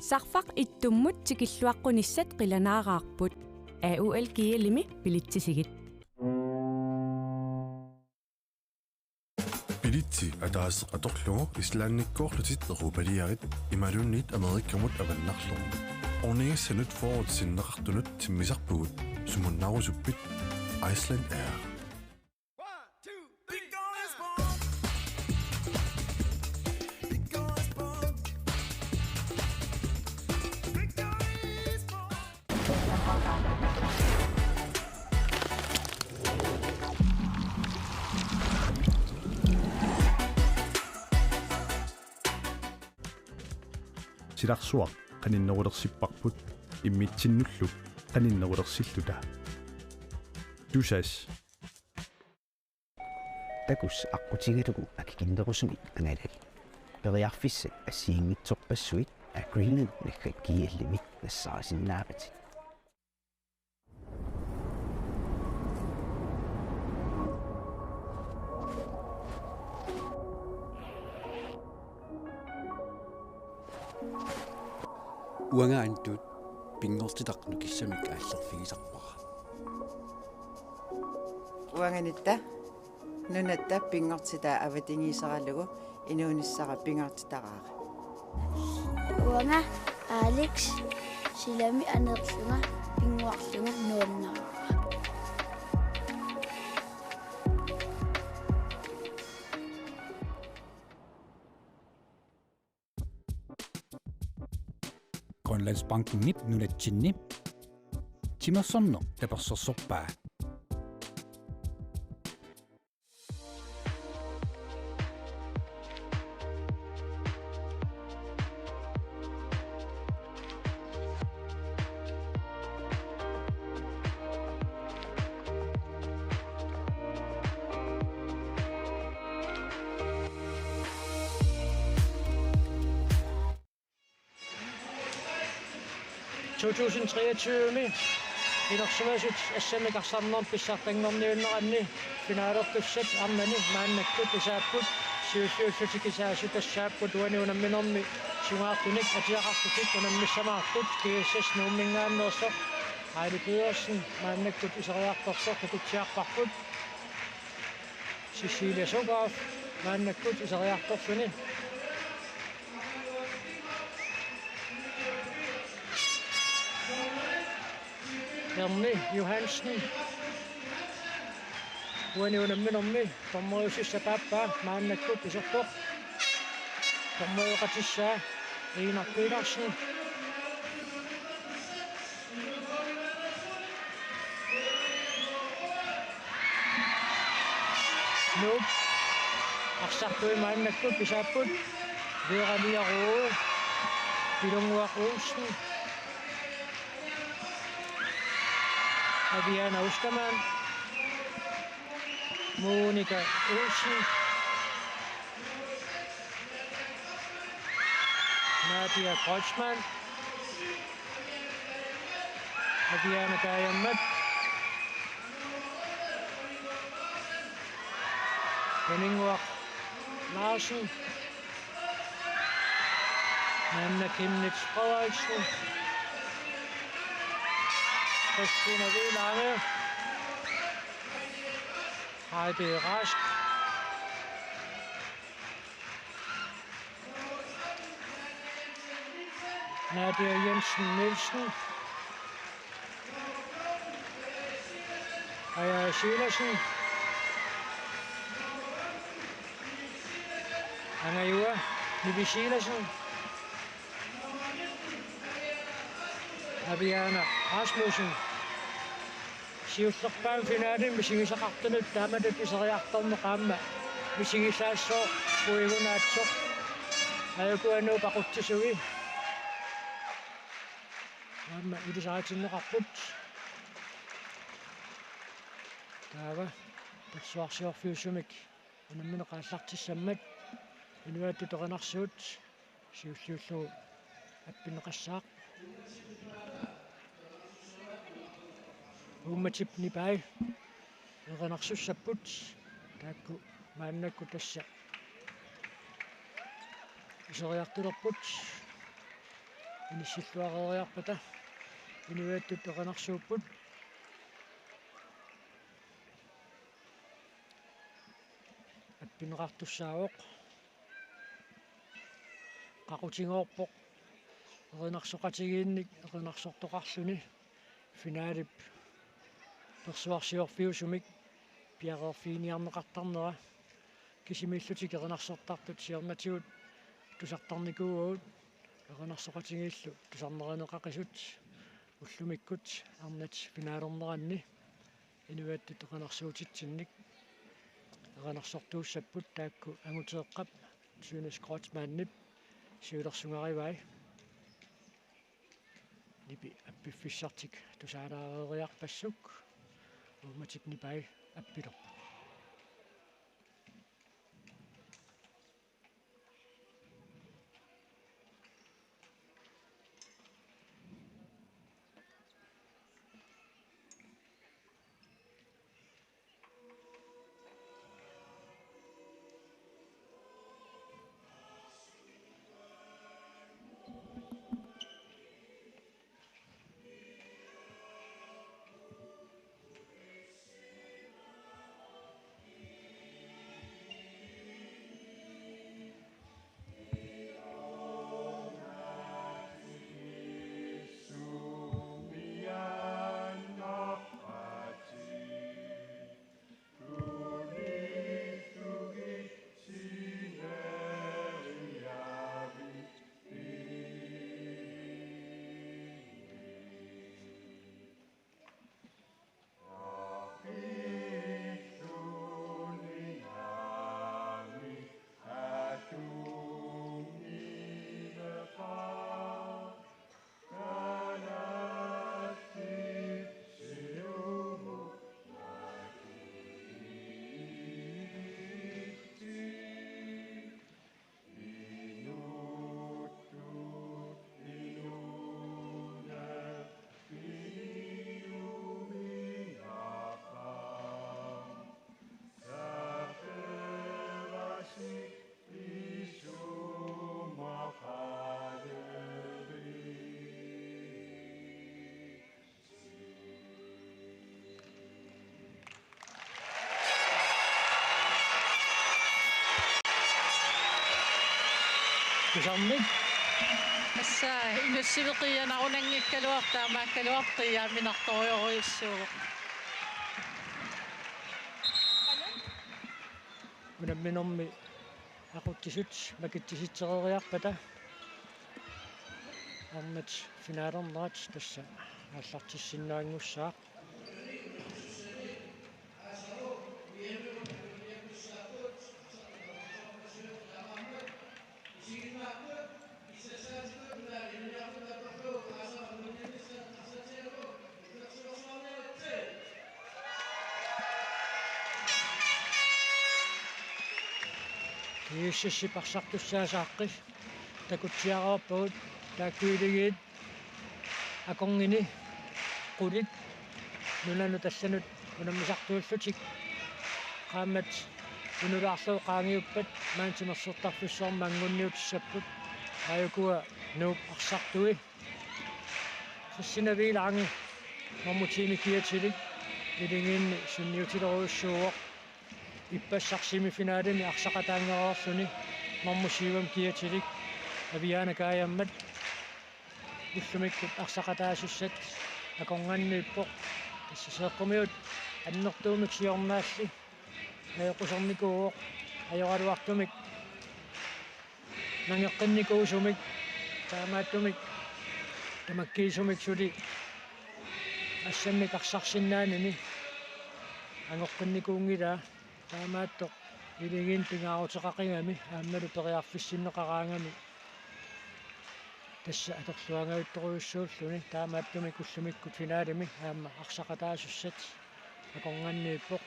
Sarfaq ittummut tikilluaqqunissat qilanaaраarput AUL kiilimi pilittisigit. Bilitti ataaseq atorlugu islaannikkoorlutit erupaliarit imalunnit amerikkamut avannarlugu. Orningassanut forwardsinneqartunut timmisarpugut sumunnarusuppit Iceland Air. Silarsuaq qaninnerulersippaqput immitsinnulluk qaninnerulersilluta tusas takus aqutigilugu akikinderusumit angalali periarfissat assiingitsorpassuit agreement nakkat kiillimik nassarasinnaapati uangaantut pingortitaqnu kissamik aallerfigisarpara uanganitta nunatta pingortita avatingiisaralugu inuunissara pingortitaqaaqa uanga Alex silami anerlunga pinguarlunga nuannara Grønlandsbanken nunatsinni timersorno tapersorsorpaa Inersumasut assamikarsarnerm pissartanngorniunneranni finaalertussat armani maannakkut isaapput siulluullutikisaasu tassaapput uaniunamminermi sungaartunik atiaqartukik unammissamaartut kiissas nuummingaannerso Heidi Pedersen maannakkut iseriartortor takutsiarparput Cecilia Sogaaf maannakkut iseriartorsuni Erni Johansen uaniunamminermi tormeriussapappa maannakkut isertor tormeriqatissaa Einar Petersen Nup arsartui maannakkut isaapput Veraniaru Pilunguaq-Olsen Adriana Ostermann, Monika Olsen, Nadia Kreutzmann, Adriana Dayan-Mødt, Henning Larsen, Nanna Kimnitz Frederiksen, Christina V. Lange, Heidi Rask, Nadia Jensen Nielsen, Aya Silersen, Angajua Nivi Silersen, Aviana Rasmussen, siullerpaan finaalin misigisaqartunut taamatut iseriartorneqaamma misigisaassoo puigunaatsoq ajukuanuu paquttisugi aamma ilisaratinneqarput taava tatsuarsiorfiussumik unammineqaallartissammat inuaattu toqanarsuut siulliullugu аппинеқассаақ умматипни пай ернарсуссаппут таакку мааннакку тасса исериартилерпут инисиллуарериарпата инуяаттут тоқанарсууппут аппинеқартуссаавоқ қақутингоорпоқ эринарсоқатигиинник эринарсортоқарлүни финаалип персуарсиорфиусумик пиареерфиниарнеқартарнера кисимииллутик эринарсортартут сиорнатигут тусартарникуугут эринарсоқатигииллу тусарнеринеқақисут уллумиккут арнат финаалернеранни инуаттут эринарсуутитсинник эринарсортууссаппут таакку агутеэққап сюнес кротмааннип сиулерсунгаривай нипи аппиффиссартик тусаалаарериарпассук уматик нипай аппилерпа тусарник асса инуссивеқиянарунангиккалуартаа мааккалуартиа минарториоруиссуу минамминорми ақуттисут макиттиситсерериарпата арнат финаалернерат тасса ааллартиссиннаангуссаа Ииссисси парсартуссаасааққи такутсиараарпагут тааккуилигиит аконгини qulит нунану тассанут унаммисартууллутик qaammat унулаарлуу qaangiuppat маантимерсертарфуссоорма ангунниутиссаппут аюкуа нууп арсартуи фиссинавилаанги маммутими киатилик илингиинни сунниутилеруйуссууоқ иппассарсимифинаалими арсақатаангераарлуни мармусиивам киатилик авианакаяммат уллумиккут арсақатаасуссат аконганнииппоқ тассасеэққумиут аннертуумик сиорнаалли аёқусорникууоқ аёралуартумик нангеққинникуусумик таамааттумик тамаккиисумик сули ассаммик арсарсиннаанини ангоққинникуунгилаа таамаатто илигин пингаарутеқақингами ааммалу периарфиссиннеқараангами тасса аторлуангавитторуйуссууллуни таамааттуми куллумиккут финаалими аама арсақатаасуссат аконганнииппоқ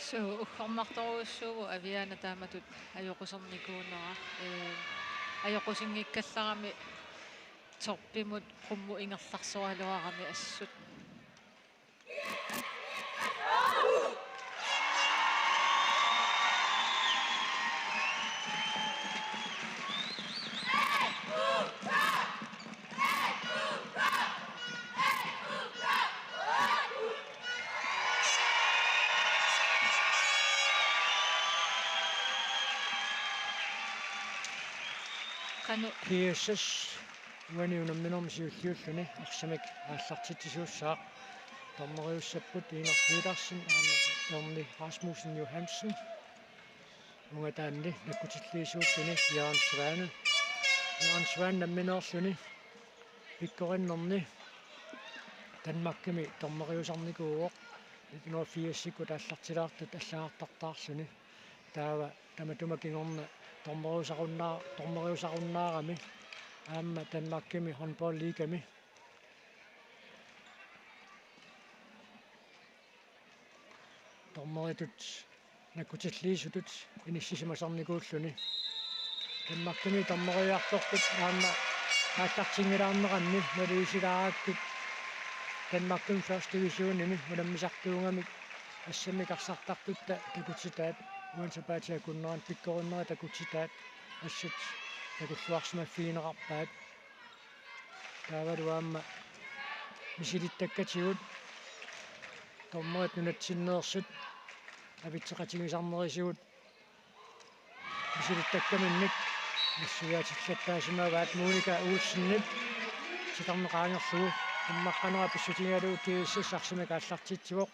суу уххарнарторуйуссууву авиана тааматут аёқусерникуунера аёқусингиккалларами торпимут qummu ингерларсуалуарами ассут qanu kiissas uaniunamminormi siulliulluni arsamik ааллартитсуусsaaq тормориуссаппут иинерпииларсин аама Rasmussen Johansen унгатаанни наккутиллиисууppuni Jørgen Svane намминоорлуни пиккориннерни Danmarkimi тормориусарникууоқ 1980-сикку тааллартилаартут аллагартартаарлуни таава таматумакингорна тормориусаруннаарами аама Danmarkimi håndboldligami торморитут наккутиллиисутут иниссисимасарникууллуни Danmarkimi тормориартортут аама ааллартингилаарнеранни налиисилаарааккут Danmarkimi first divisionimi мунаммисартуунгамик ассамик арсартартутта такутситаат уансапаатиа куннеран пиккориннера такутситаат ассат такуллуарсимаффиинеқарпаат таавалуаама мисилиттаккатигут торморит нунатсиннеерсут авитсеқатигисарнерисигут мисилиттаккаминник нассуяатиллаттаасимагаат мууника уусиннип ситарнеқаангерлугу иммаққанера писсутингалуу кииссас арсимак ааллартитсуоқ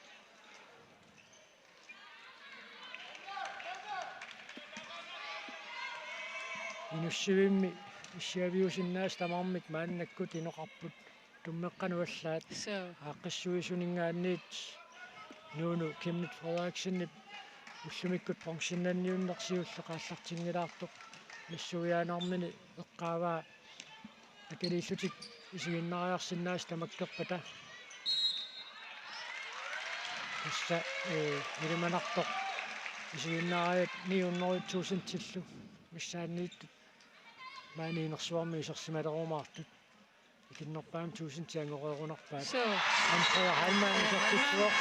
инуссивимми иссиавиусиннаас тамармик мааннаккут инеқарпут туммеққануаллаат ааққиссуисунингаанниит нууну Kenneth Frederiksen уллумиккут профессионалниуннерсиуллеқааллартингилаартоқ нассуяанаармини эққааваа акилииллутик исигиннариарсиннаас тамаккерпата тасса милиманартоқ исигиннаариат 900,000 тиллу миссааннииттут маанинерсуарми исерсималеруумаартут икиннерпаам 1000 тиангореерунарпаат ампаа хаймаанисертутсуоқ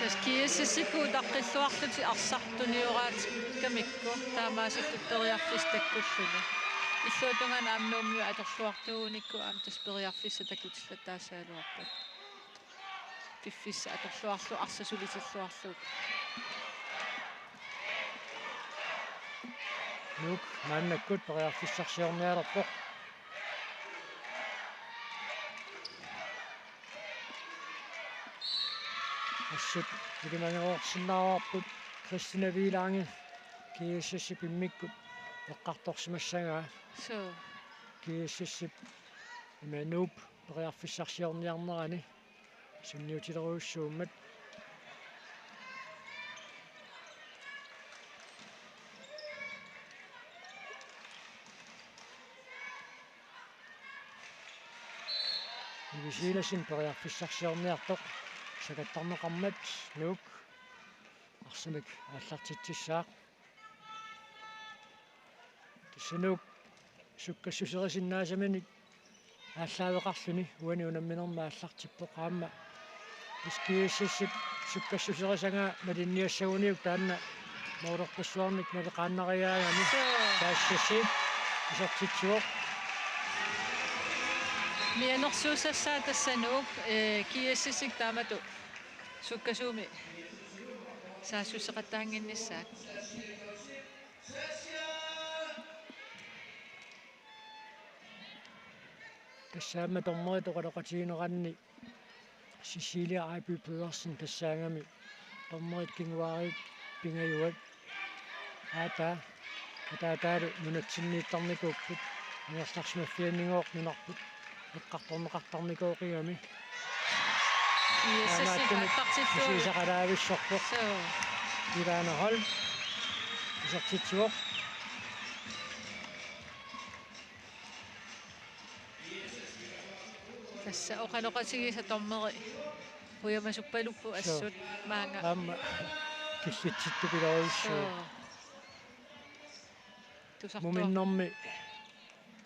таскиэссисикку таққиллуарлути арсартуниораат камикку таамааситтуттериарфис таккуллуни иллуутунган аамнууммиу аторлуартууникку аам таспериарфисса такутиллаттаасаалуарпат пиффисса аторлуарлу арсасулитиллуарлуут нук мааннаккут периарфиссарсиорниалерпоқ ассут илимангеруарсиннаараарпут Кристина Виланге кииссип иммиккут эққарторсимассагаа кииссип имануп периарфиссарсиорниарнерани сунниутилеруйуссууммат Нивисиласин периарфиссарсиорниартоқ сакаттарнеқармат нук арсимик ааллартитсissaaq тассанук суккассусерисиннаасамини ааллаавеқарлуни уани унамминерма ааллартиппоқ аама искииссип суккассусерисангаа малинниассагуниук таанна моорерпассуарник налеқааннариаагами таассасип исертитсуоқ мианерсуусассаа тассануук киэссисик таамату суккасууми саассусеқаттаангиннissaат тассаама тормори тоқалоқатигинеранни Cecilia Ejby Pedersen тассаангами торморит кингуарит пингаюат атаатаалу нунатсиннииттарникууппут анерларсимаффианнингооқ нунарпут эққарторнеқартарникооқигами сисақалаависсорпоқ Ивана Холм исертитсуоқ тасса оқалоқатигиса тормери уямасуппалуппу ассут маанга аама кисситситту пиларуйссуу муминнэрми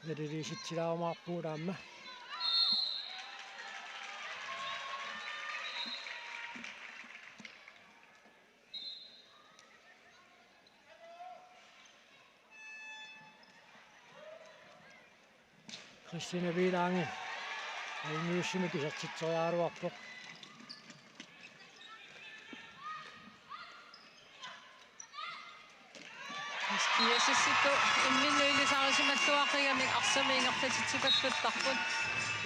налилиситсилаармаарпуулаама Christina Wielange айниуссими кисертитсериааруарпоқ скиэсис issittu imminnuilisaarisimalluaqqigamik arsamiingertatitsukalluttarput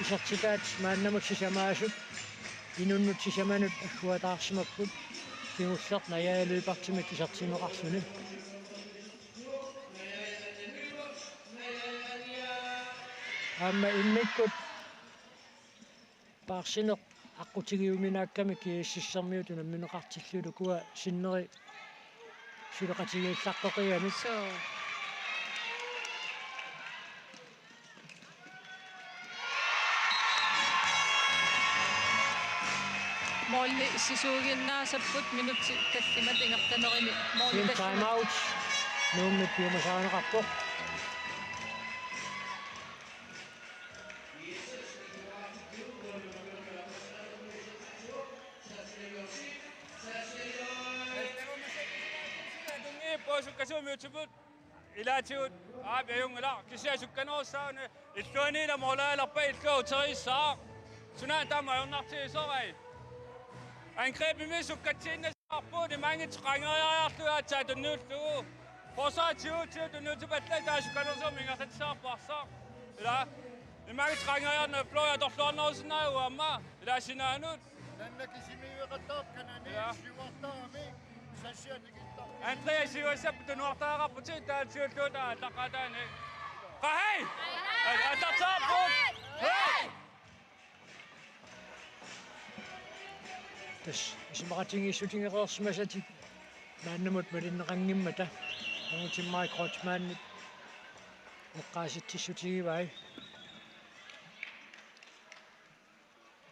Isartikaat maannamut sisamaasut inunnut sisamanut agguataarsimapput kimullert najaaluipartimik isartimeqarsuni amma immikkut paarsineq aqutigiuminaakkami kiississermiutuna mineqartillulu kuwa sinneri sileqatigiillaqqoqigamik so molli sisuuginnaasapput minutti kallimat ingertanerimi molli Team time out. Nuummit piumasaaneqarpoq. Sukasumutubut ilaatiut aabeyungala kisiasukkanersaane illuaniila morlaalerpa illuuteriissaa sunaa tamayornartiisorai angrebimi sukkatsiinnasaarpuut imangi trangeriarluaatsaa tunnuullugu forsaativutiut tunnuutupatla taasukkanersuum ingertatsaarparsaa ila imangi trangeriarna floriatorluarnerusnaagu amma ila sinaanut nannakisimiueqattaarkanani siuartaami Andreas Josep de Noordara Putin der tillutter taqatani. Qahai! Atataput! Hey! Tas isimaqatingiissutigereersmasati maannamut malinneqangimmata amutimmaai krotsmaannit eqqaasittissutigivai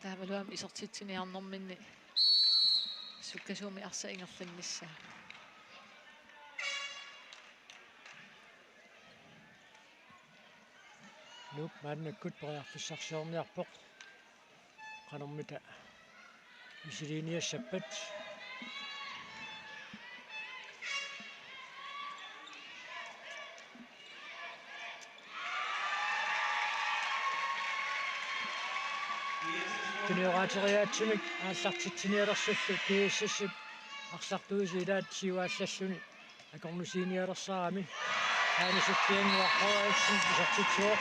taavaluam isertitsiniarnerminni sukkasuumi arsa ingerlannissa nup maannakkut periarfissarsiorniarpoq qanermita isiliiniassappat Tuniorateriaatsimik ааллартитсиниалерсуллу кииссассут арсартуусилаат сиуааллассуни акорнусиниалерсаарами аанисуккиангуарпараатсин исартитсуоқ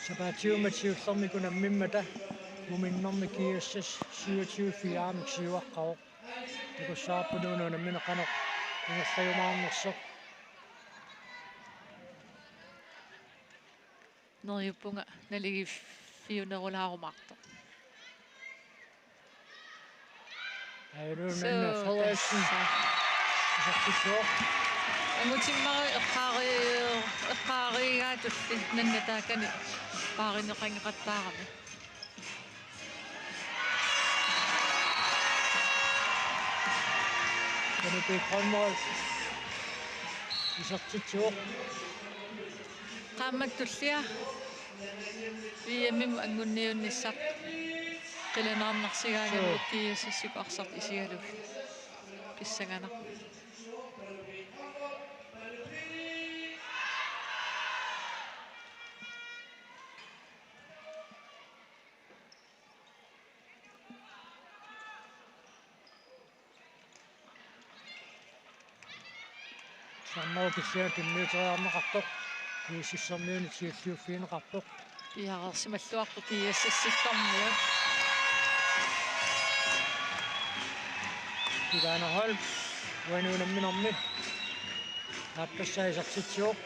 сапаатиуматиуллэрмикуна миммата муминнэрми кииссас 27-4 сиуаққаоқ такуссаарпунуунуна минеқанеқ ингерлаюмаарнерсоқ нерюппунга налиги фиунерулаарумаарто айрунанна фоллассин исартитсуоқ амутиммари эққааригаатулли наннатаакани пааринеқангеқаттаарами Kanske kommer isartitsuoq qaammаттуллиа иэммим ангунниунниссақ qilanaarnarsigaagamut kiiussissuk arsart isigaluk pissangana Sammaa kisiatunniuteriarneqartoq kiississermiuni tiulliuffiineqarpoq piarersimalluarpu kiiussissillormiu Ilaanaholm uanuunamminermi aappassaisartitsuoq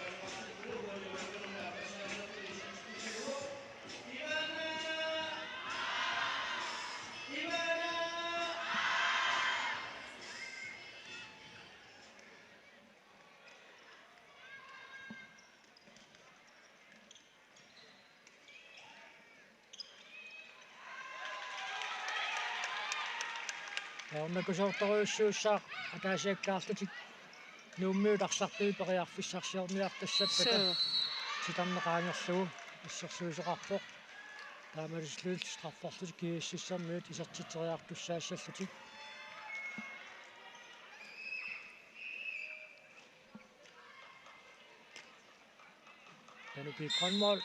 Nakusortoruussuussaa ataasiakkaarlutik nuummiut arsartui periarfissarsiorniartassappa sitarneqaangerlugu исерсуусеқарпоқ таамалислуут страффорлут кииссисэрмиут исертитериартуссаассаллутик тануки конмол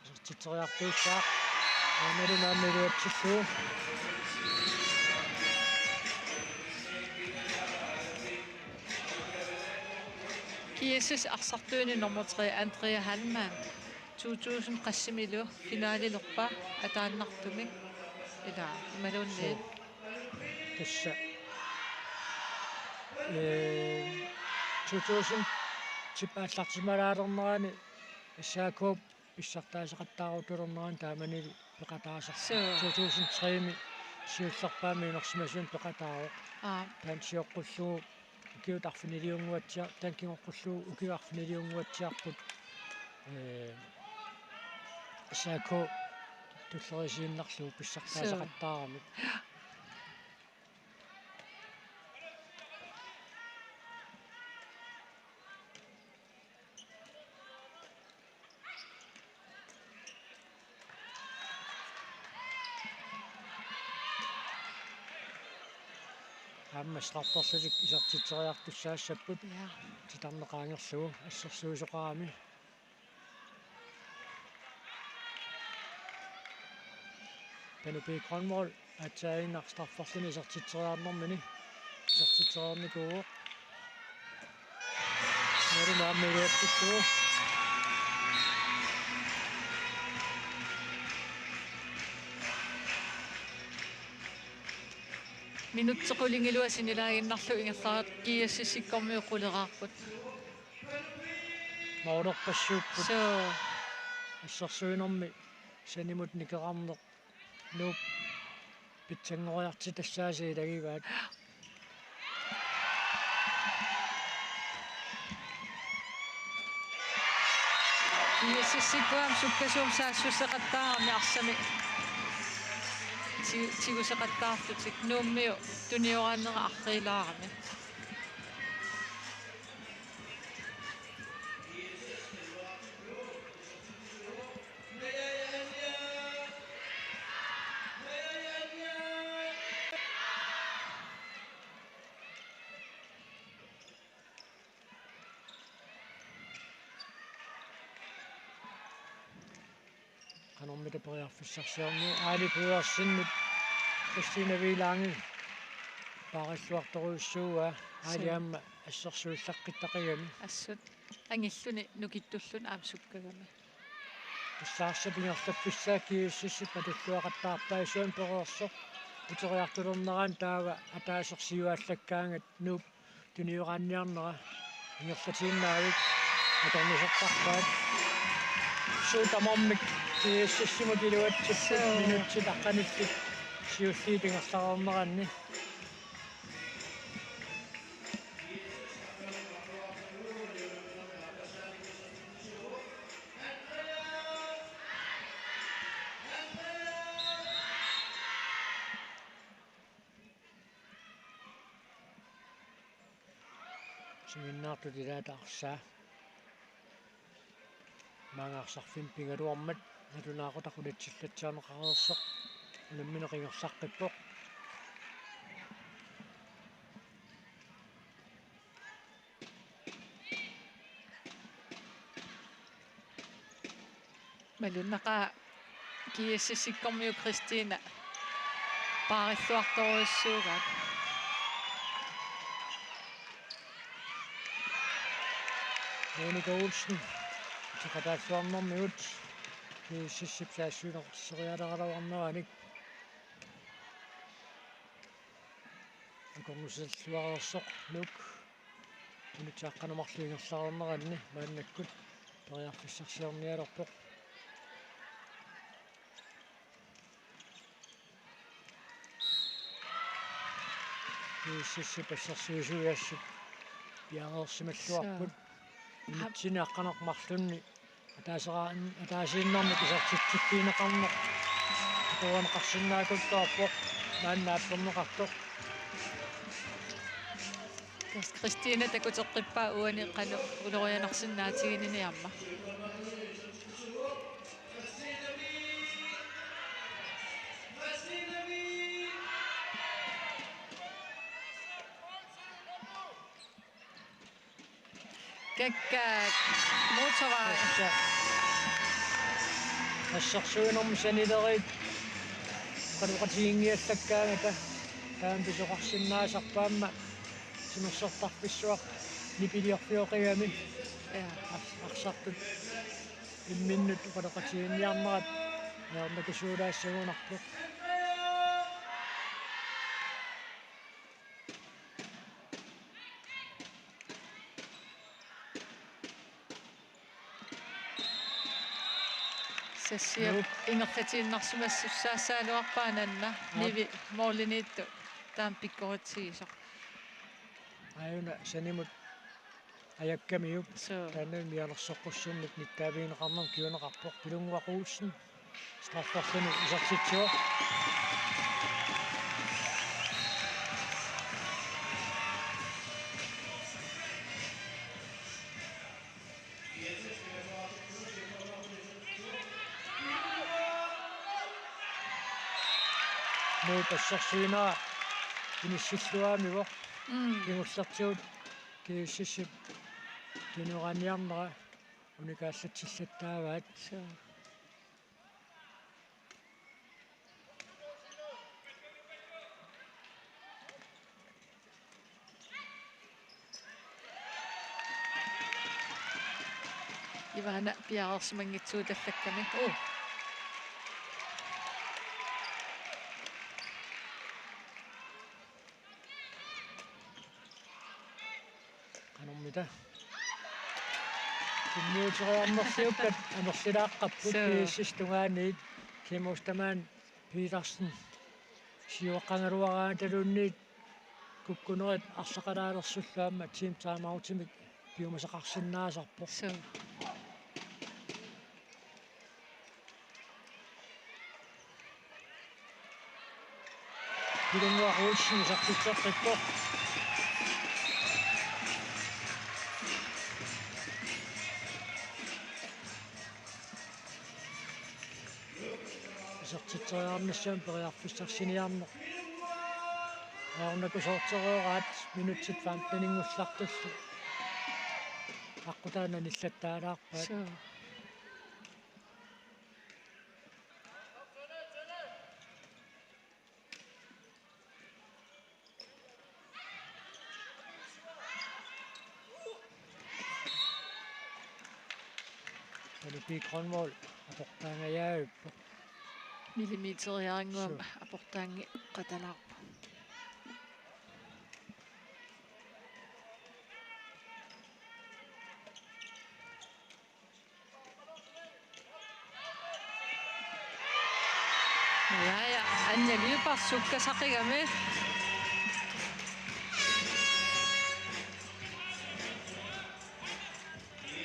исертитериартуусsaa Amerikaaneriatsilluu Kiesses arsartuuni nummer 3 Andrea Hallmann 2000 qassimilu finaalilorpa ataannartumik ila imalunni tassa 2000 tipaallartimalaalernerani issaakuup писсартаасеқаттаарутулернеран тааманили пеқатаасар 2003ми сиуллерпаами инерсимасуун пеқатааро таансиоққуллуу укиутарфинилиунгуатсиа танкингоққуллуу укиуарфинилиунгуатсиарпут issaaku туллерисииннарлуу писсартаасеқаттаарами аммаслартерлик исартитсериартуссаассаппут титарнеқаангерлугу ассерсуусоқарами пенупи кронмол атсаинарстарферлини исартитсериарнэрмини исартитсериарникуу нэрмааммилиаттуу минутсеқулингилуа синилаагиннарлу ингерлаат киассиссиккормиуқулераарпут маорерпассууппут ассерсуинерми санимут никеқарнеқ нуп питсангориарти тассааси лагиваат киассиссиккуам суккасуум саассуссеқаттаарами арсами тигусеқаттаартутик нууммиу туниорааннера аррилаарами канормита периарфиссарсиорни аалипуерсиннут Christina Vilange париллуарторуйссууа аалиамма ассерсуиллаққиттақигами ассут ангиллуни нукиттуллун аамсуккагами иссаарсапингерлапписсаакиуссисси патуллуақаттаарпаисуан перерсо утериартулернеран таава атаасерсиуааллаккаангат нууп туниораанниарнера ингерлатииннаавик аторнисертарпаат суутамармик кииссиссимутилуатсиппут минутсит аққанилли сиуллиитингерлаарнеранни симиннаарту тилаатаарсаа маангаарсарфин пингалуармат натунаақутақулатсиллатсаанеқареерсоқ намминеқингерсаққиппоқ малуннаqa киассиссиккормиу Кристина париллуарторуйссуугаат Monika Olsen тикатааллуарнэрмиут кииссиссипсаассуинеқарсериалеқалуарнераник акорнусаллуарерсоқ нук унутиаққанамарлуингерлаарнеранни мааннаккут периарфиссарсиорниалерпоқ кииссиссипассерсуисуяассут яаерсималлуарпут синааққанеқмарлунни атаасииннарми кисартитсиккиинеқарнеқ туанеқарсинаакуттаарпоқ нааннааппернеқартоқ Кристина такутеққиппаа уани қану улорианарсинаатигининиарма каккаат моторвай ассерсуинерми санилерит qanuqatigingiallakkaangata taampisoqarsinnaasarpaamma simersortarpissuaq nipiliorfioqigami арсартут имминнут qanuqatiginniarnerat наернакусуулаассагунарпоқ сассиа ингерлатииннарсумассуссаассаалуарпаананна ниви моолиниитту таам пиккоритсигисо аюна санимут аяккамиуп тааннан миалерсоққуссуннут ниттаавиинеқарнам киунеқарпоқ пилунгуақуусsin страфферлуну исартитсуа нуу тассарсуинаа киниссиллуаамиво кигуллертиут кииссиссит кинураниарнера уникааллатсиллаттааваат ивана пиарерсимангитсууталлакками канормита кинниутериарнерсиуккат анерсилааққаппут кииссис тунгаанниит кимустамаан питерсен сиуаққангалуараа талуунниит куккунерит арсақалаалерсуллаама тим таамаутимик пиумасақарсинаасарпо пилунгуақуусsin сартитсеққиппо сартитсериарнассаам периарфиссарсиниарне аорнакусоортереораат минутсит фантанингуллартуллу аққутаана ниллаттаалаарпаат Pigronmål апортаангаяаппо миллиметериаангуам апортаанги qatalaarpa ja аннавиупарсуккасақигами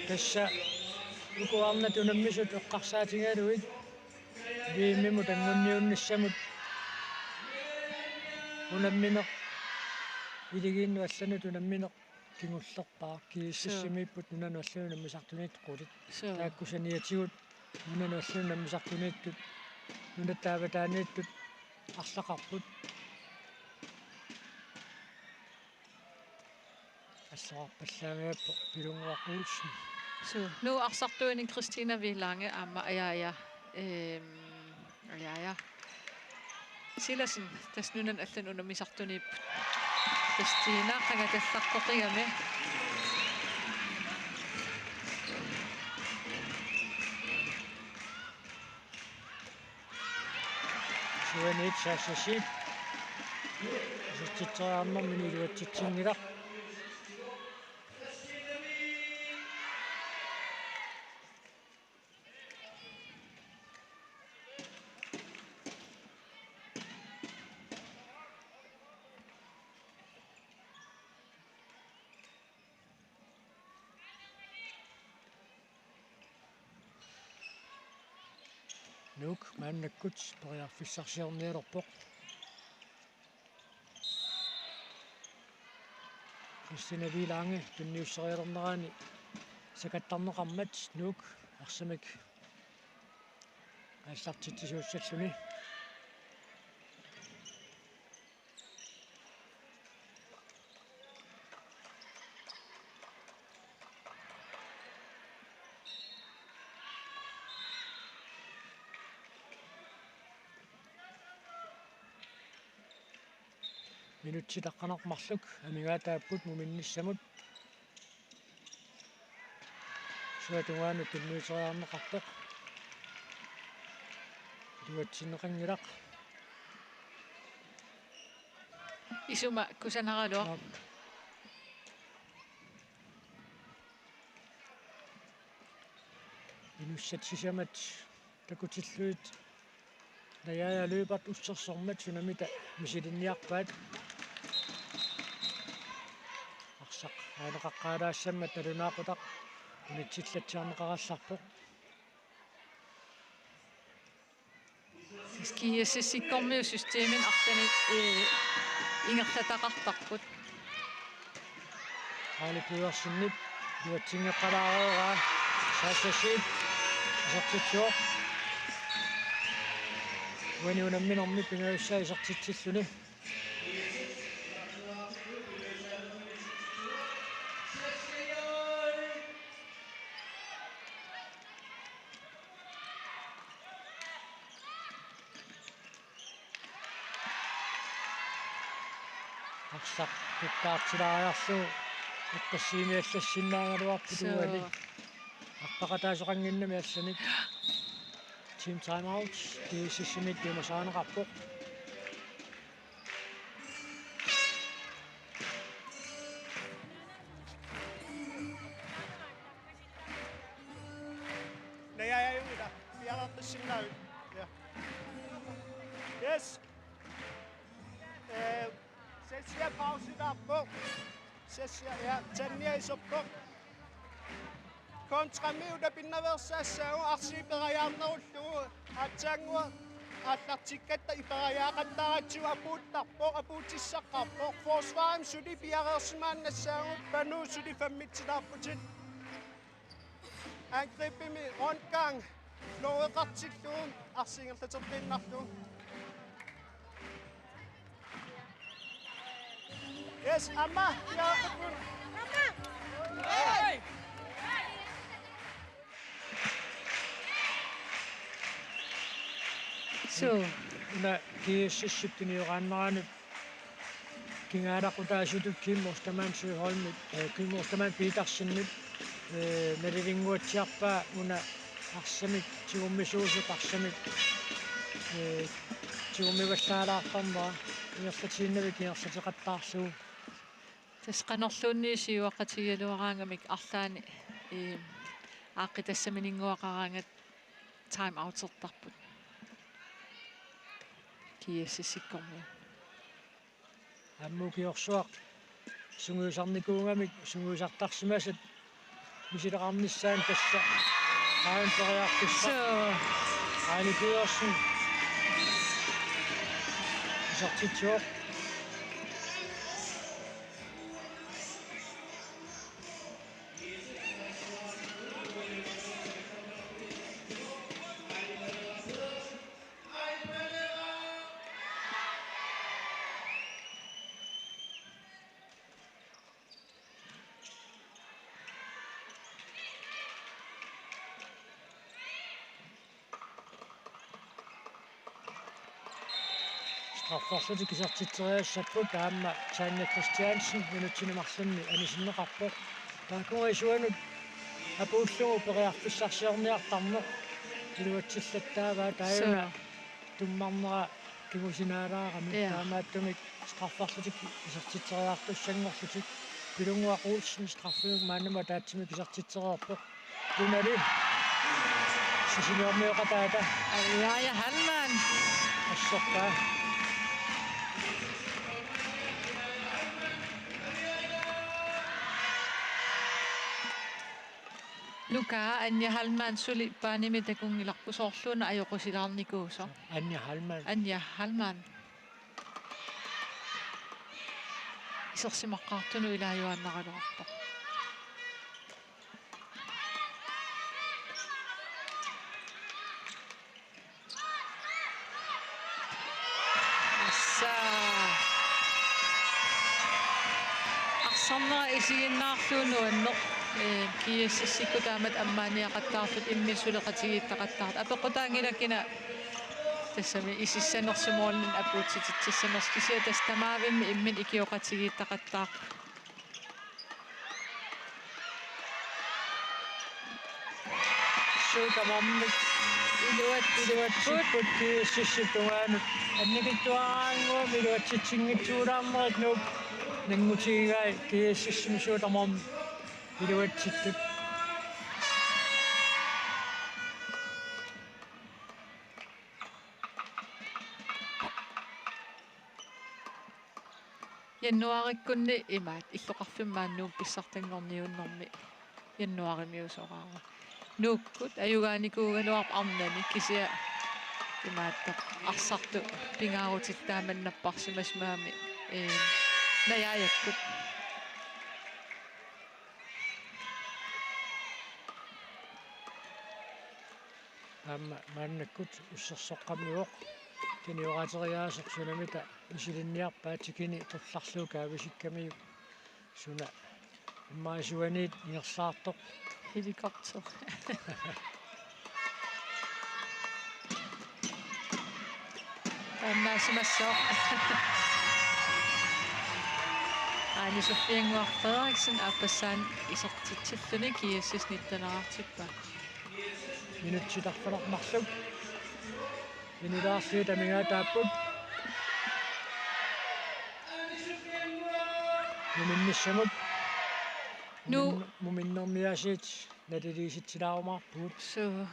тасса лукуарна тунаммисут эққарсаатингалуит вииммиму тангунниуннассамут унамминеқ илигиинну аллану тунамминеқ кингуллерпаа кииссассимииппут нунану аллану наммисартуниит қулит тааккусаниатигут нунану аллану наммисартунииттут нунаттааватаанииттут арлақарпут ассоорпаллаагиаппо пилунгуақуусси nu arsartuinin Christina Vilange amma ajaja silasin tässä nyt allan unamisartuni Christina qangatallartoqigami суанит сассасит ситситсаарнэрмини илуатситсингилақ Nuk maannakkuts periarfissarsiornialorpoq Christina Vilange tunniusserialernerani sakattarneqarmat nuk arsamik аллартитсуussalluni минутситаққанармарлук амигаатааппут муминниссамут суатугаанут туннуисериарнеқартоқ дуатсиннеқангилақ исума кусанаралуа инуссатсисамат такутиллуит наяя løbert уссерсормат сунамита мисилинниарпаат арсақ аанеқаққаалаассаммат налунаақутақ унитсиллатсиарнеқаралларпоқ скиассиккормиу системин артани ингерлатақартарпут аалипуерсиннип дуатсингеққалаареераа саассасиит асартитсуо ваниунамминорми пингаюссаа исартитсиллуни арсақ туттаартилаариарлу аттассиимиаллассиннаагалуарпутуали артақатаасоқангиннами алланик team time out кисисимит юмасаанеқарпоқ наяяюнга пиалартассиннаа я yes сессия пауситарпоқ сессия я танниаисерпоқ контрамиута пиннаверсаассаагу арсиипераяарнеруллугу атсаангуа аллартиккатта ипераяақаттаратсуа апууттарпоқ апуутиссаққарпоқ форсварм сули пиареерсимааннассаагу пану сули фаммитсилаарпутит ангриппими ронканг лоеқартиллугу арсингерлатерпиннарлугу yes amma яақупун hey so una kiississiptuniорааннераанут кингаалақутаасутук кимморстамаан суйхолмит кимморстамаан питарсиннут налилингуатсиарпаа уна арсамик тигуммисуусук арсамик тигуммиваллаалаартарнера иерлатииннави киерлатеқаттаарсуу тасқанерлуунни сиуаққатигалуараангамик арлаани ааққитассаминингуақараангат time out-ертарпут киассиккорми аммукиорсуақ сунгуусарникуунгамик сунгуусартарсимасат мисилеқарниссаан тасса аанпериартисса ааликуйорсун сартитсуоқ Strafforsættet kisartitteriassapпут аама Tanja Christiansen минутсинемарлунни анисиннеқарпоқ таакунгуисуанут апууллугу периарфиссарсиорниартарне илуатсиллаттааваа тааюна туммарнера кигусинаалаарами таамааттумик strafforsættet kisartitteriартуссангорлутик пилунгуақуулсин страффиуг маанама таатсими kisartitteriорпоқ тунали сисинеорниоқатаата Jaja Hallmann ассорпаа Luka Anja Hallmann suli paanimi takungilarpusoorluuna ajoqusilaarnikuuso Anja Hallmann isersimaqqaartunu ilaajuannaraluarpoq arsornera isiginnaarluunu annoq kiassissikku taamat ammaaniaqattaartut immissuleqatigiittaqattaart apequtaangilakina тассами исиссанерсумуорнин апуутсититсамерскисиа тастамаавимми иммит икиоқатигииттақаттаа шутамаммит илуат кииссисситуаанут анникиттуараангуа илуатситсингитсуулаармерит нууп нангутигигай кииссиссими шутамам илуатситтут яннуариккунни имаат иллоқарфиммааннуум писсартангорниуннэрми яннуаримиусораава нууккут аюгааникуугалуарп арнани кисиа имааттоқ арсарту пингаарутиттааманнаппарсимас маами наяаяккут маннаккут уссерсоққамиуоқ киниораатериаасерсунамита исилинниарпаат кини тулларлуукаависиккамиу суна иммаасуаниит иерсаартоқ helikopter Massor Anne Sofie Frederiksen Appasan isartitsilluni kiassisnittanaartippa минутситарфалармарлук минулаарсиит амигаатааппут мининниссамут nu муминнэрмиасиит налилиситсилаарумаарпут so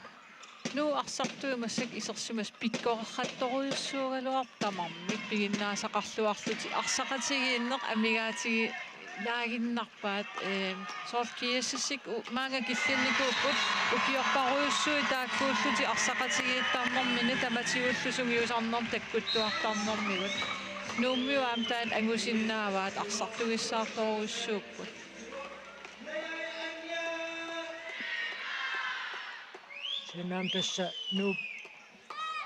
nu арсартуимассак исерсимас пиккорерратторуйуссуугалуар тамармик пигиннаасақарлуарлути арсақатигииннеқ амигаатиги наагиннарпаат сооркиассик маага киллинникууппут укиорпаруйуссуи тааккууллути арсақатигииттарнэрмини таматигуллусунгиусарнер таккуттуартарнэрмигут нууммиуаам таан ангусиннааваат арсартугиссаарторуйуссууппут синнаам тасса нууп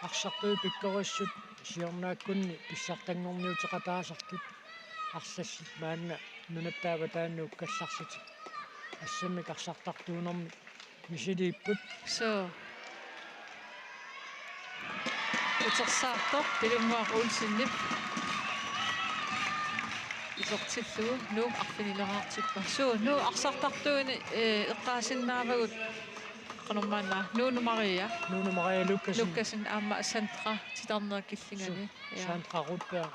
арсартуи пиккориссут сиорнааккунни писсартангорниутеқатаасартут арсассит маанна нунаттаава тааннук калларсити ассаммик арсартартуунэрми мисилииппут so утерсаартор пилуммуақулсиннип исортиллугу нуу арфинилераартиппа so нуу арсартартууни эққаасиннаавагут qanummaanna Nuunu Maria Lukasen aamma Sandra titarnerkillingani Sandra Rudberg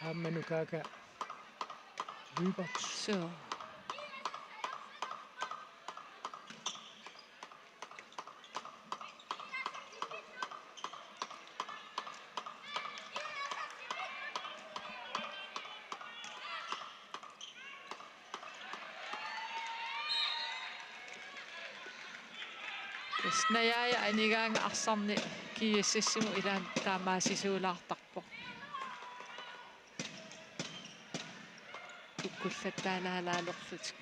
aammanukaka Lybert so Snajaja ainigaanga arsarni kiississimu ilaan taamaasisuulaartarpoq tukkullattaalaalaaloqlut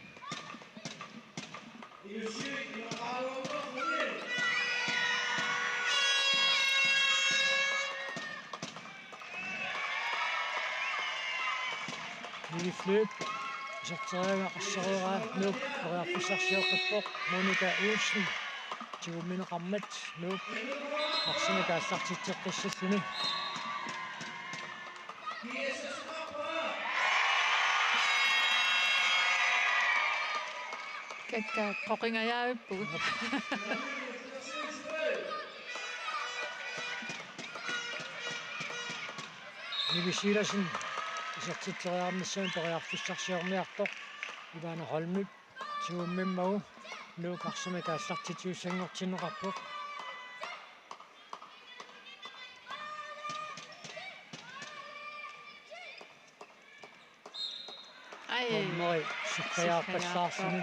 Nilifløb isarterianga qassariuraa nuup qoriarfissarsiorqippoq Monika Olsen тигумминеқармат нууп арсина каассартитсеққиссаллуни какка қоқингаяавиппугу нивисиласин исертитсериармиссами периарфиссарсиормиартоқ ивана холмик тигуммиммагу нууп арсина каассартитиуссангортинеқарпоқ мой сиккаяарпассаарсини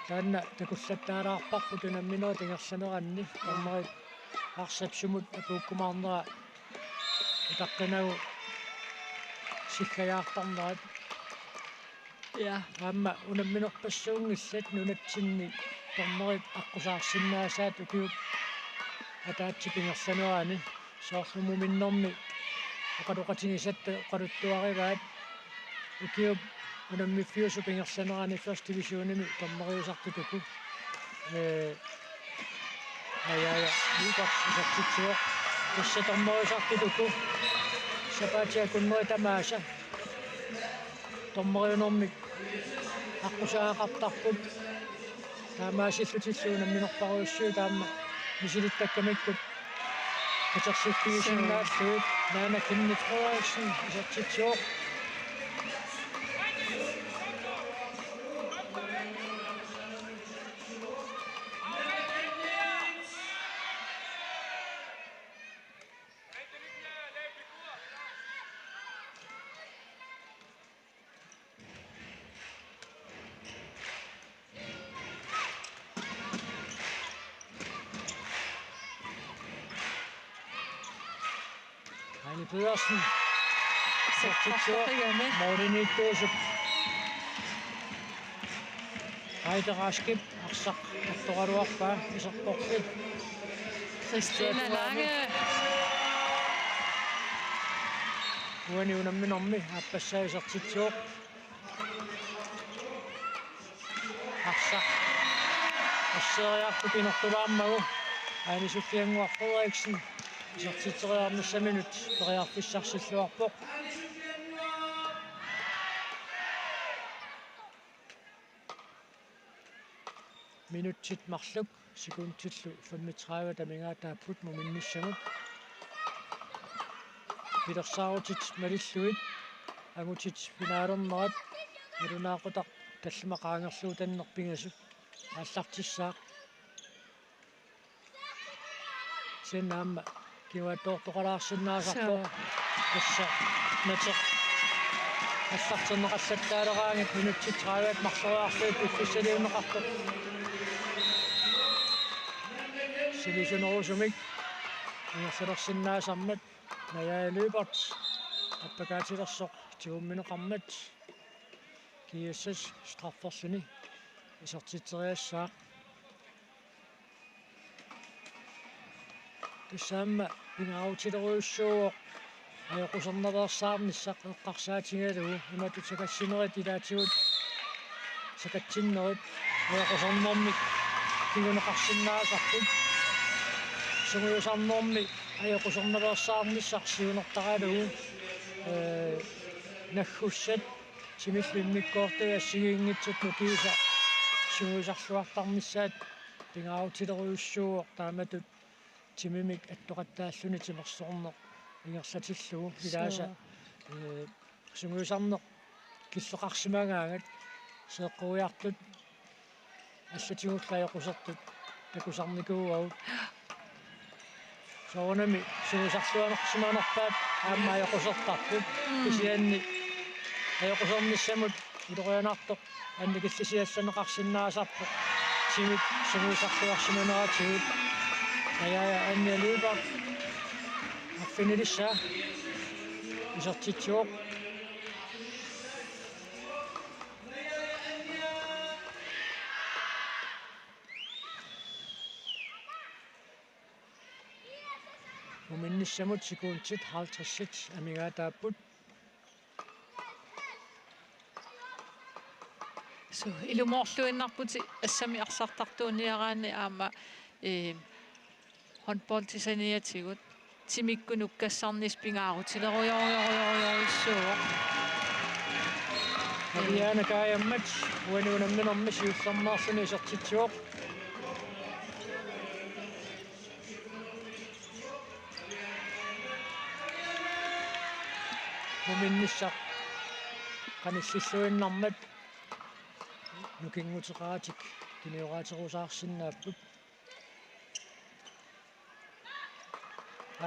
таанна такуллаттаалаарпарпу тунамминоо тингерсанеранни аммарит арсапсумут апууккумаарнера итаққинагу сиккаяартарнерат ja амма унамминерпассуунгиллат нунатсинни тормерит аққусаарсиннаасаат укиуп атаатси пингерсанерани соорлумуминнэрми оқалоқатигисатта оқалуттуариваат укиуп унаммиффиусу пингерсанерани first divisionimi тормериусартутуку ja nuuqarsusartitsua тассаторморисартутуку сапаатиакуннуитамааса тормориунэрмик аққусаақартарпут таамаасиллутиллуунам минерпаруйуссуу таама мисилиттаккамиккут катерсиффигисиннааллуит наана киннитроаксин исартитсуоқ Heine Pedersen. Mordenittuusuk. Heideraskip. Arsaq. Attoraluarpaa. Isarporlit. Christina Lange. Uaniunamminormi. Appassaisartitsuoq. Arsaq. Asseriartu pinortulaammagu. Aini Suffianguar Frederiksen. Isartitseriarnissaminut periarfissarsilluarpoq. Minutsit marluk sekundtillu 35 tamingaataaput muminnissamut. Pilersaarutit malilluit agutit finaalernerat alunaaqutaq tallimaqaangerluu tannerpingasut аллартиссаақ синнаама киваатоортоқалаарсиннаасарпо тасса нато аллартиннеқаллаттаалераангит минутсит 30 марсериарлуит уффиссалиунеқарто силисунерусумик иерсалерсиннаасармат наяалуипарт аппакаатилерсоқ тигумминеқармат киассас страфферсуни исортитсериассаақ туссаама пингаутилеруйуссууоқ аёқусерневерсаарнissaq эққарсаатингалугу иматутсакассинерит илаатигут сакатсиннерит аёқусернэрмик кигунеқарсиннаасарпут сугуйусарнэрми аёқусерневерсаарнissaq сиунертаралугу наггуссат симиллиммиккоортуга ассигиингитсут нукиуса сугуйусарлуартарнissaат пингаутилеруйуссууоқ тааматут тимимик аттоқаттааллуни тимерсорнеқ ингерлатиллугу илааса сугуйусарнеқ киллеқарсимагаангат сеэққуиартут аллатигуллаёқусертут такусарникууагут соонами сугуйусарлуанерсиманерпаат аама аёқусертарпут кисианни аёқусерниссамут илорианартоқ анникиллисиассанеқарсиннаасарпо тимик сугуйусарлуарсиманератигут аяя анниалуипар аффинилисса исертитсуоқ муминниссамут секундсит 50-сит амигаатааппут so ilumorluinnarputi assami arsartartuuniaraani aama håndboldtisaniatigut timikkunukkassarnis pingaarutilerioriorioriorisuuq Mariana kaayammat uanuunamminermi siullarnaarsuni isertitsuoq muminnissaq qanississuinnarmat nukingutеqaatik kinioraaterusaarsinnaapput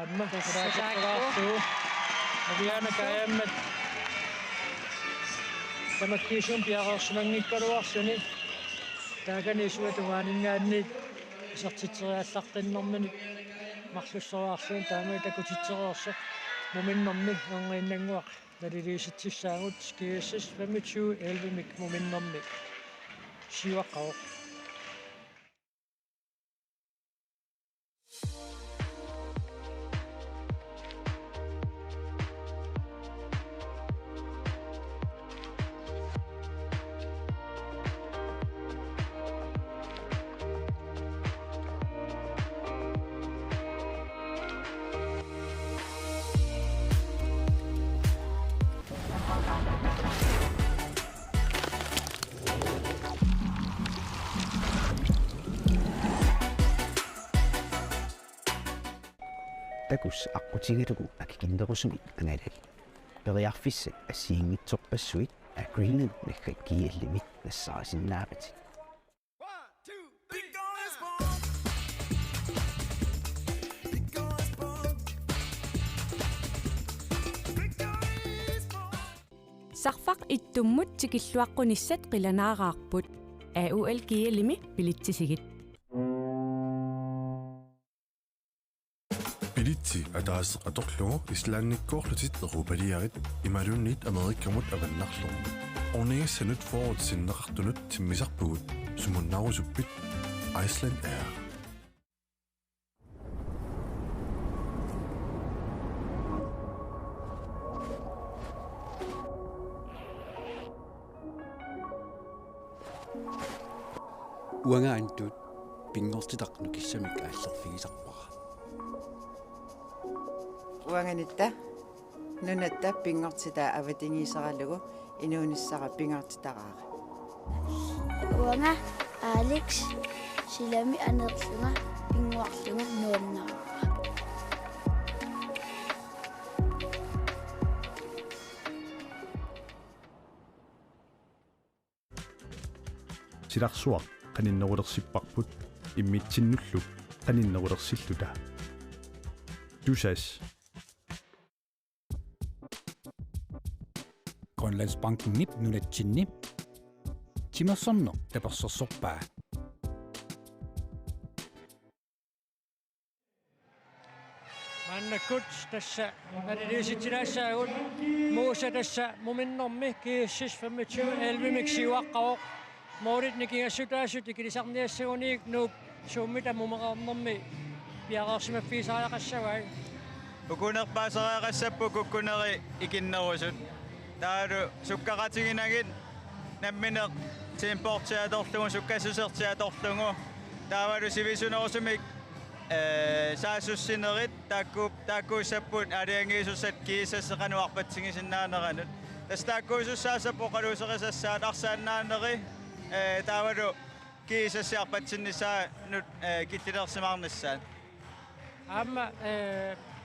amma tasaaqaartuu Mariana kaayammat tamakkiisum piaqersimangikkaluarsuni taakanisuatumaaninggaanni isertitseriallartinnermini marlussoraarluun taamai takutitsereersoq muminnermi angriinnanguaq naliliisitsissaagut kiassas 25 mik muminnermi siuaqqaoq takus aqutigilugu akikinderusumik angalali periarfissat assiingitsorpassuit Greenland nikkak kiillimik nassarasinnaapati Sarfaq ittummut tikilluaqqunissat qilanaaqaarput AUL kiilimi pilitsisigit Bilitsi ataas atorlugu islaannikkoorlutit erupaliarit imalunnit amerikkamut avannarlugu ornigassanut forwardsinneqartunut timmisarpugut sumunnarusuppit Iceland Air Uangaantut pingortitaqnu kissamik aallerfigisarpara. Uanganitta nunatta pingortita avatingiisaralugu inuunissara pingortitaqaaqa. Uanga Alex silami anerlunga pinguarlunga nuannara. Silarsuaq qaninnerulersipparput immitsinnullu qaninnerulersilluta tusas Grønlandsbanken nip nunatsinni timersorno tapersorsorpaa Mannakkut tassa naliliisittilaassaagut muusa tassa muminnermi kiissis 25 miksiuaqqaroq moorit nikingassutaasut ikilisarniassaguniik nuup suummita mumeqarnermi piaqarsimaffiisaajaqassavai Ukunerpaasariaqassappu kukkuneri ikinnerusut taalu sukkaqatiginagit nammineq tiimportiatorlugu sukkasusertiatorlugu taavalu sivisunerusumik saasussinerit taakkuussapput aliangiisussat kiisasseqanuarpatsigisinnaaneraanut tas taakkuusussaasappu qaluuserisassaat arsaannaaneri taavalu kiisassiarpatsinnissaa nut killilersimaarnissaat amma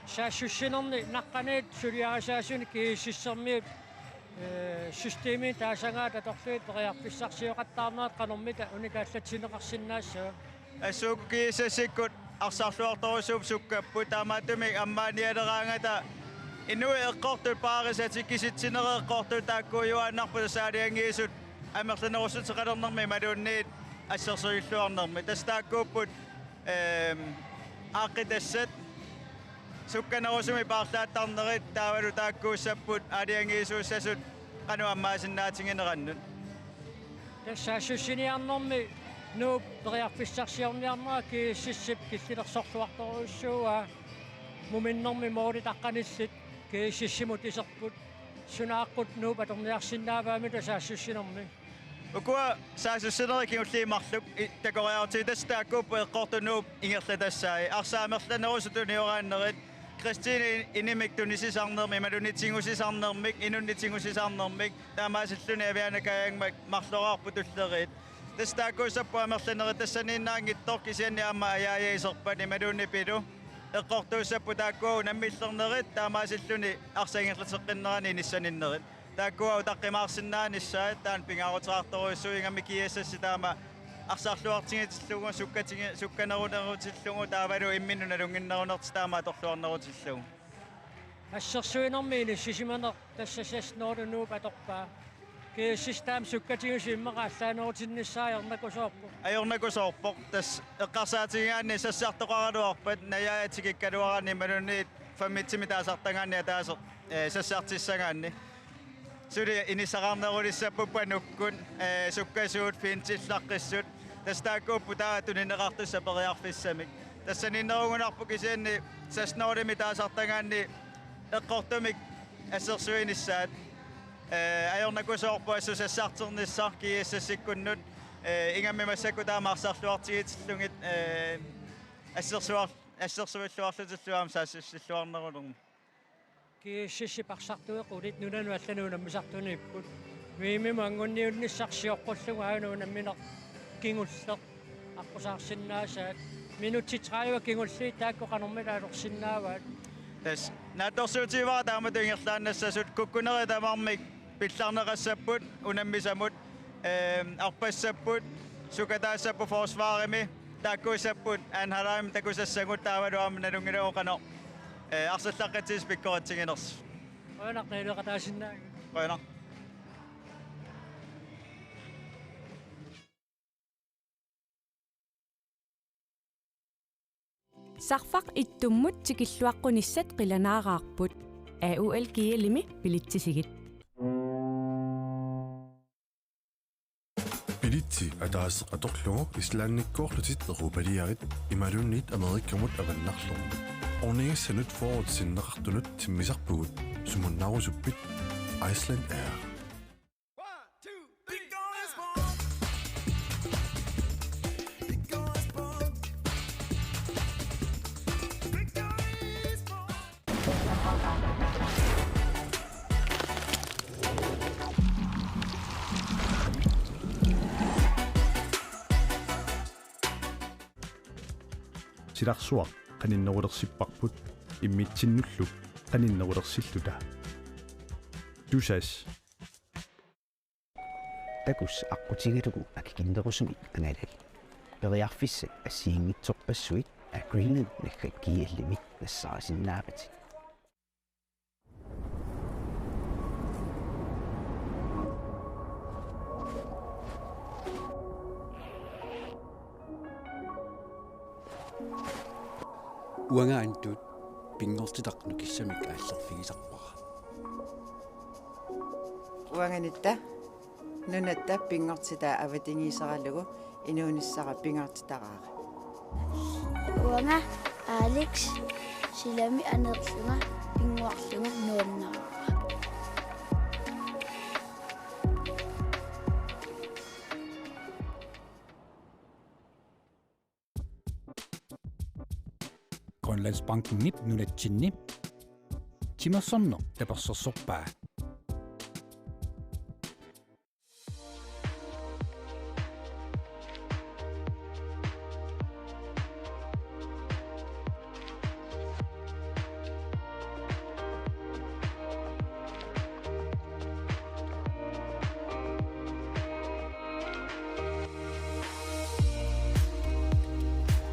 saassussinerni naqqaniit suliarasaasuni kiississermiut systeemiin taasangaat atorluit periarpissarsiuqattaarnaat qanermita unikaallatsineqarsinnaassaa Asuk kiisassikut arsarluartorusup sukkapput taamaatumik ammaanialeraangata inui eqqortut paarisati kisitsinereeqqortut taakkuujuaannarpu saaliangiisut amerlanerusut seqalernermi maluunniit assersuilluarnermi tastaakkuupput aaqqitassat sukkanerusumi paarlaattarnerit taavalu taakkuussapput aliangiisuussasut qanu ammaasinnaatiginerannut тассаассуссиниарнэрми нууп периарфиссарсиорниарнера кииссиссип киллилерсорлуарторуссууа муминнэрми моори таққаниллит кииссиссимут исерпут сунааққут нууп аторниарсинааваами тасаассуссинерми Ukua saasussinerik kiulliimарлук такориартитастааккууппу эққортунууп ингерлатассаи арсаамерланерусутуниорааннерит Christine inimik tunisisarnermi malunitsingusisarnermik inunnitsingusisarnermik taamaasilluni avianakaangmak marlorarputullerit tastaakkuussappu amerlanerit tassaniinnaangittor kisianni aamma ajaajaiserpani malunnipilu eqqortuussappu taakkuu nammillernerit taamaasilluni arsaingерlateqqinnerani nissaninnerit taakkuu taqqimaarsinnaannissaat taan pingaaruteraartoruissuingammi kiassassi taama арсаарлуартигитиллугу сукканерунерутиллугу таавалу имминнуналунгиннерунерти таама аторлуарнерутиллугу ассерсуинэрмиини сисиманер тассасас ноорунууп аторпаа кииссистаам суккатигусиммеқааллаанерутиннссааернакусоорпу аёрнакусоорпоқ тас эққарсаатигигаанни сассартоқаруарпат наяатигиккалуараани малунниит фаммитсими таасартагаанни таасеқ сассартиссагаанни сули инисараарнерулиссаппуппануккун суккасуут финтиллаққиссут тастааккууппу таатунинеқартусса периарфиссамик тассаниннеругунарпу кисианни саснорими таасартагаанни эққортумик ассерсуинissaat аёрнакусоорпу ассусассаартерниссар кииссассиккуннут ингаммимассакку таамаарсарлуартигитиллугит ассерсуиллуарлутиллуам саассиллуарнерулерму кииссиссипарсартуеқулит нунану аллануунаммисартуниппут миимима ангунниунниссарсиорпуллугу аануунамминеқ кингуллеқ аққусаарсиннаасаат минутти 30 кингуллиит таакку қанормила алорсиннааваат тас наторсуутивара тааматуингерлааннассасут куккунери тамармик пилларнеқассаппут унаммисамут арпассаппут сукатаассаппу форсваарими тааккуусаппут анхалаами такусассагут таавалуарма налунгилооқано арсаллаққатсис пиккоратсигинерс Qoyanaqniluqataasinnaa qoyana Sarfaq ittummut tikilluaqqunissat qilanaarаарput AUL kialimi pilitsisigit Pilitsi ataas atorlugu islaannikkoorlutit erupaliarit imalunnit amerikkamut avannarlugu ornigassanut forwardsinneqartunut timmisarpugut sumunnarusuppit Iceland Air. Silarsuaq qaninnerulersipparput immitsinnullu qaninnerulersilluta tusas takus aqutigilugu akikinderusumik analal periarfissat assiingitsorpassuit Greenland nakkiallimik nassaasinnaapati уангаантут пингортитарну киссамик ааллерфигисарпара уанганитта нунатта пингортитаа аватингисаралугу инуунissara пингортитараара уанга Алекс силами анерлунга пингуарлунга нуаннаа Grønlandsbanken nip nunatsinni. Timersorno tapersorsorpaa.